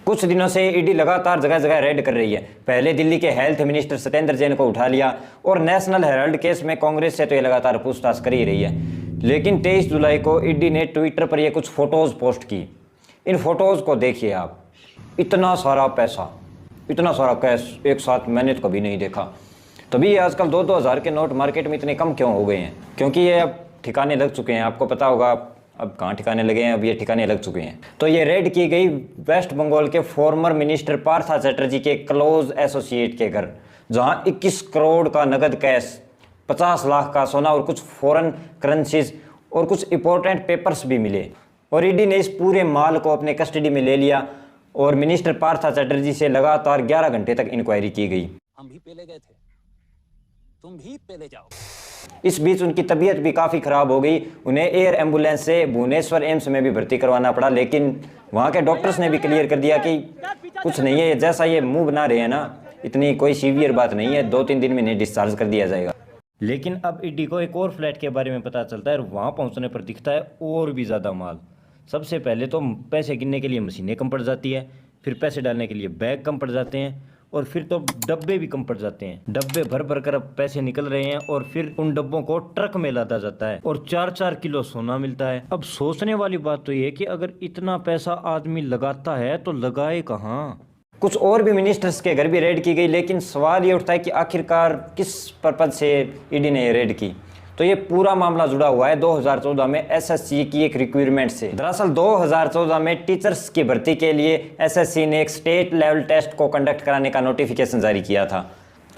कुछ दिनों से ईडी लगातार जगह जगह रेड कर रही है। पहले दिल्ली के हेल्थ मिनिस्टर सत्येंद्र जैन को उठा लिया और नेशनल हेराल्ड केस में कांग्रेस से तो ये लगातार पूछताछ कर ही रही है। लेकिन 23 जुलाई को ईडी ने ट्विटर पर ये कुछ फोटोज पोस्ट की। इन फोटोज को देखिए आप। इतना सारा पैसा, इतना सारा कैश एक साथ मैंने तो कभी नहीं देखा। तभी आजकल 2-2 हज़ार के नोट मार्केट में इतने कम क्यों हो गए हैं? क्योंकि ये अब ठिकाने लग चुके हैं। आपको पता होगा अब कहाँ ठिकाने लगे हैं, अब ये ठिकाने लग चुके हैं। तो ये रेड की गई वेस्ट बंगाल के फॉर्मर मिनिस्टर पार्था चैटर्जी के क्लोज एसोसिएट के घर, जहाँ 21 करोड़ का नगद कैश, 50 लाख का सोना और कुछ फॉरेन करेंसीज और कुछ इंपॉर्टेंट पेपर्स भी मिले। और ईडी ने इस पूरे माल को अपने कस्टडी में ले लिया और मिनिस्टर पार्था चैटर्जी से लगातार 11 घंटे तक इंक्वायरी की गई। हम भी पहले गए थे, तुम भी पहले जाओ। इस बीच उनकी तबीयत भी काफ़ी ख़राब हो गई। उन्हें एयर एम्बुलेंस से भुवनेश्वर एम्स में भी भर्ती करवाना पड़ा, लेकिन वहाँ के डॉक्टर्स ने भी क्लियर कर दिया कि कुछ नहीं है, जैसा ये मुंह बना रहे हैं ना, इतनी कोई सीवियर बात नहीं है, 2-3 दिन में इन्हें डिस्चार्ज कर दिया जाएगा। लेकिन अब ईडी को एक और फ्लैट के बारे में पता चलता है और वहाँ पहुँचने पर दिखता है और भी ज़्यादा माल। सबसे पहले तो पैसे गिनने के लिए मशीनें कम पड़ जाती है, फिर पैसे डालने के लिए बैग कम पड़ जाते हैं और फिर तो डब्बे भी कम पड़ जाते हैं। डब्बे भर भर कर अब पैसे निकल रहे हैं और फिर उन डब्बों को ट्रक में लादा जाता है और 4-4 किलो सोना मिलता है। अब सोचने वाली बात तो ये कि अगर इतना पैसा आदमी लगाता है तो लगाए कहाँ? कुछ और भी मिनिस्टर्स के घर भी रेड की गई, लेकिन सवाल ये उठता है कि आखिरकार किस पर्पज से ईडी ने रेड की। तो ये पूरा मामला जुड़ा हुआ है 2014 में एसएससी की एक रिक्वायरमेंट से। दरअसल 2014 में टीचर्स की भर्ती के लिए एसएससी ने एक स्टेट लेवल टेस्ट को कंडक्ट कराने का नोटिफिकेशन जारी किया था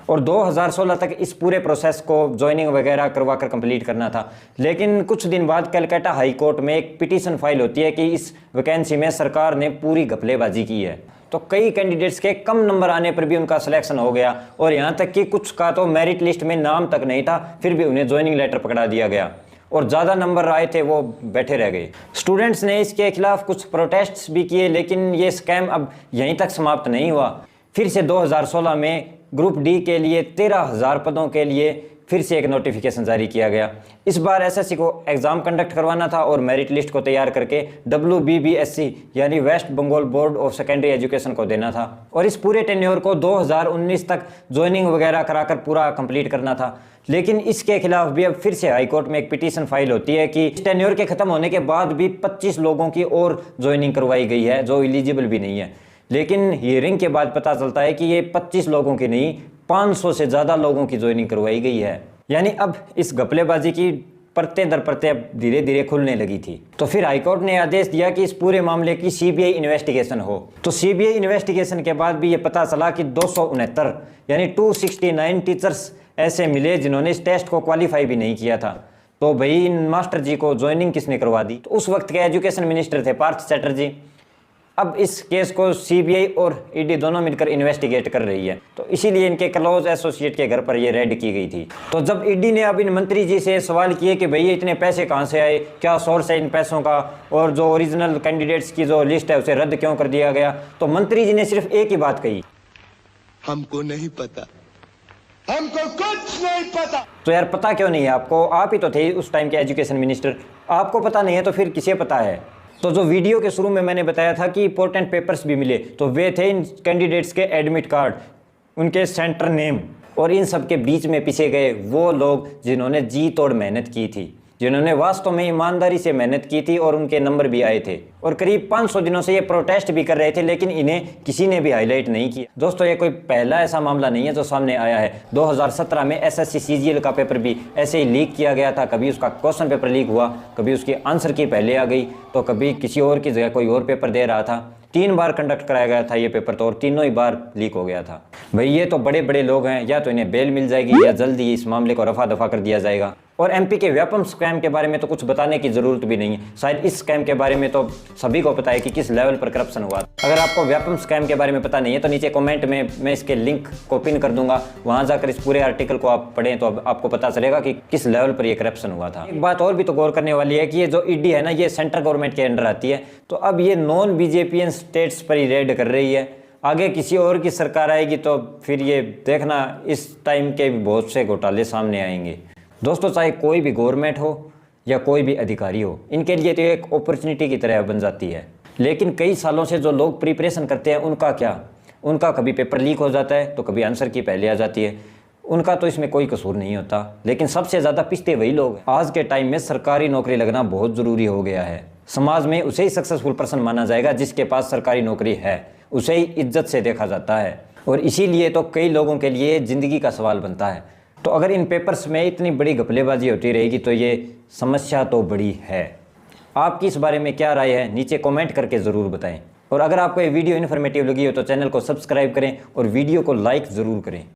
और 2016 तक इस पूरे प्रोसेस को ज्वाइनिंग वगैरह करवा कर कंप्लीट करना था। लेकिन कुछ दिन बाद कलकत्ता हाई कोर्ट में एक पिटीशन फाइल होती है कि इस वैकेंसी में सरकार ने पूरी घपलेबाजी की है। तो कई कैंडिडेट्स के कम नंबर आने पर भी उनका सिलेक्शन हो गया और यहाँ तक कि कुछ का तो मेरिट लिस्ट में नाम तक नहीं था, फिर भी उन्हें ज्वाइनिंग लेटर पकड़ा दिया गया और ज़्यादा नंबर आए थे वो बैठे रह गए। स्टूडेंट्स ने इसके खिलाफ कुछ प्रोटेस्ट्स भी किए, लेकिन ये स्कैम अब यहीं तक समाप्त नहीं हुआ। फिर से 2016 में ग्रुप डी के लिए 13,000 पदों के लिए फिर से एक नोटिफिकेशन जारी किया गया। इस बार एसएससी को एग्ज़ाम कंडक्ट करवाना था और मेरिट लिस्ट को तैयार करके WBBSC यानी West Bengal board of secondary education को देना था और इस पूरे टेन्योर को 2019 तक ज्वाइनिंग वगैरह कराकर पूरा कंप्लीट करना था। लेकिन इसके खिलाफ भी अब फिर से हाईकोर्ट में एक पिटीशन फाइल होती है कि इस टेन्योर के ख़त्म होने के बाद भी 25 लोगों की और ज्वाइनिंग करवाई गई है जो एलिजिबल भी नहीं है। लेकिन हियरिंग के बाद पता चलता है कि ये 25 लोगों की नहीं, 500 से ज़्यादा लोगों की ज्वाइनिंग करवाई गई है। यानी अब इस घपलेबाजी की परतें दर परतें अब धीरे धीरे खुलने लगी थी। तो फिर हाईकोर्ट ने आदेश दिया कि इस पूरे मामले की सीबीआई इन्वेस्टिगेशन हो। तो सीबीआई इन्वेस्टिगेशन के बाद भी ये पता चला कि 269 यानी 269 टीचर्स ऐसे मिले जिन्होंने इस टेस्ट को क्वालिफाई भी नहीं किया था। तो भाई इन मास्टर जी को ज्वाइनिंग किसने करवा दी? तो उस वक्त के एजुकेशन मिनिस्टर थे पार्थ चैटर्जी। अब इस केस को सीबीआई और ईडी दोनों मिलकर इन्वेस्टिगेट कर रही है, तो इसीलिए इनके क्लोज एसोसिएट के घर पर ये रेड की गई थी। तो जब ईडी ने अब इन मंत्री जी से सवाल किए कि भैया इतने पैसे कहाँ से आए, क्या सोर्स है इन पैसों का, और जो ओरिजिनल कैंडिडेट्स की जो लिस्ट है उसे रद्द क्यों कर दिया गया, तो मंत्री जी ने सिर्फ एक ही बात कही, हमको नहीं पता, हमको कुछ नहीं पता। तो यार पता क्यों नहीं है आपको? आप ही तो थे उस टाइम के एजुकेशन मिनिस्टर, आपको पता नहीं है तो फिर किसे पता है? तो जो वीडियो के शुरू में मैंने बताया था कि इंपॉर्टेंट पेपर्स भी मिले, तो वे थे इन कैंडिडेट्स के एडमिट कार्ड, उनके सेंटर नेम, और इन सब के बीच में पीछे गए वो लोग जिन्होंने जी तोड़ मेहनत की थी, जिन्होंने वास्तव में ईमानदारी से मेहनत की थी और उनके नंबर भी आए थे। और करीब 500 दिनों से ये प्रोटेस्ट भी कर रहे थे, लेकिन इन्हें किसी ने भी हाईलाइट नहीं किया। दोस्तों ये कोई पहला ऐसा मामला नहीं है जो सामने आया है। 2017 में एसएससी सीजीएल का पेपर भी ऐसे ही लीक किया गया था। कभी उसका क्वेश्चन पेपर लीक हुआ, कभी उसकी आंसर की पहले आ गई, तो कभी किसी और की जगह कोई और पेपर दे रहा था। 3 बार कंडक्ट कराया गया था ये पेपर तो, और तीनों ही बार लीक हो गया था। भाई ये तो बड़े बड़े लोग हैं, या तो इन्हें बेल मिल जाएगी या जल्दी इस मामले को रफा दफा कर दिया जाएगा। और एमपी के व्यापम स्कैम के बारे में तो कुछ बताने की जरूरत भी नहीं है। शायद इस स्कैम के बारे में तो सभी को पता है कि किस लेवल पर करप्शन हुआ। अगर आपको व्यापम स्कैम के बारे में पता नहीं है तो नीचे कमेंट में मैं इसके लिंक को पिन कर दूंगा, वहां जाकर इस पूरे आर्टिकल को आप पढ़ें तो आपको पता चलेगा कि किस लेवल पर यह करप्शन हुआ था। एक बात और भी तो गौर करने वाली है कि ये जो ईडी है ना, ये सेंट्रल गवर्नमेंट के अंडर आती है, तो अब ये नॉन बीजेपीएन स्टेट्स पर ही रेड कर रही है। आगे किसी और की सरकार आएगी तो फिर ये देखना, इस टाइम के भी बहुत से घोटाले सामने आएंगे। दोस्तों चाहे कोई भी गवर्नमेंट हो या कोई भी अधिकारी हो, इनके लिए तो एक अपॉर्चुनिटी की तरह बन जाती है। लेकिन कई सालों से जो लोग प्रिपरेशन करते हैं उनका क्या, उनका कभी पेपर लीक हो जाता है तो कभी आंसर की पहले आ जाती है, उनका तो इसमें कोई कसूर नहीं होता। लेकिन सबसे ज़्यादा पिसते वही लोग हैं। आज के टाइम में सरकारी नौकरी लगना बहुत ज़रूरी हो गया है। समाज में उसे ही सक्सेसफुल पर्सन माना जाएगा जिसके पास सरकारी नौकरी है, उसे ही इज्जत से देखा जाता है, और इसीलिए तो कई लोगों के लिए ज़िंदगी का सवाल बनता है। तो अगर इन पेपर्स में इतनी बड़ी घपलेबाजी होती रहेगी तो ये समस्या तो बड़ी है। आपकी इस बारे में क्या राय है, नीचे कमेंट करके ज़रूर बताएं। और अगर आपको ये वीडियो इन्फॉर्मेटिव लगी हो तो चैनल को सब्सक्राइब करें और वीडियो को लाइक ज़रूर करें।